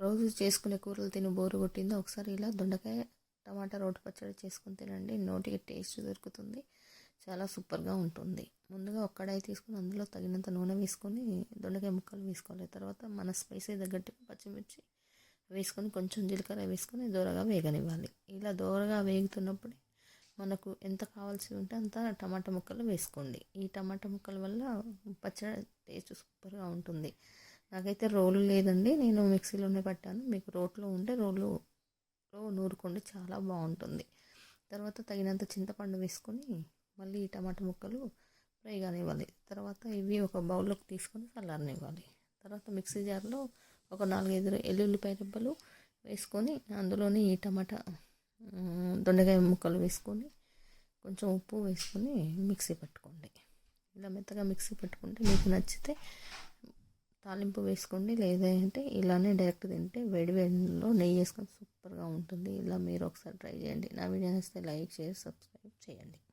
రోజు చేసుకునే కూరలు తిని బోరు కొట్టిందో ఒకసారి ఇలా దొండకాయ టమాటా రోటి పచ్చడి చేసుకుని తినండి. నోటికి టేస్ట్ దొరుకుతుంది, చాలా సూపర్గా ఉంటుంది. ముందుగా ఒక కడాయి తీసుకుని అందులో తగినంత నూనె వేసుకొని దొండకాయ ముక్కలు వేసుకోవాలి. తర్వాత మన స్పైసీ తగ్గట్టు పచ్చిమిర్చి వేసుకొని కొంచెం జీలకర్ర వేసుకొని దోరగా వేగనివ్వాలి. ఇలా దోరగా వేగుతున్నప్పుడు మనకు ఎంత కావాల్సి ఉంటే అంత టమాటా ముక్కలు వేసుకోండి. ఈ టమాటా ముక్కల వల్ల పచ్చడి టేస్ట్ సూపర్గా ఉంటుంది. నాకైతే రోలు లేదండి, నేను మిక్సీలోనే పట్టాను. మీకు రోట్లో ఉంటే రోలు నూరుకోండి, చాలా బాగుంటుంది. తర్వాత తగినంత చింతపండు వేసుకొని మళ్ళీ ఈ టమాటా ముక్కలు ఫ్రై కానివ్వాలి. తర్వాత ఇవి ఒక బౌల్లోకి తీసుకొని చల్లారనివ్వాలి. తర్వాత మిక్సీ జార్లో ఒక 4-5 ఎల్లుల్లిపాయ రెబ్బలు వేసుకొని అందులోని ఈ టమాటా దొండకాయ ముక్కలు వేసుకొని కొంచెం ఉప్పు వేసుకొని మిక్సీ పట్టుకోండి. ఇలా మెత్తగా మిక్సీ పట్టుకుంటే మీకు నచ్చితే తాలింపు వేసుకోండి, లేదంటే ఇలానే డైరెక్ట్ తింటే వేడి వేడిలో నెయ్యి వేసుకొని సూపర్గా ఉంటుంది. ఇలా మీరు ఒకసారి ట్రై చేయండి. నా వీడియో నచ్చితే లైక్, షేర్, సబ్స్క్రైబ్ చేయండి.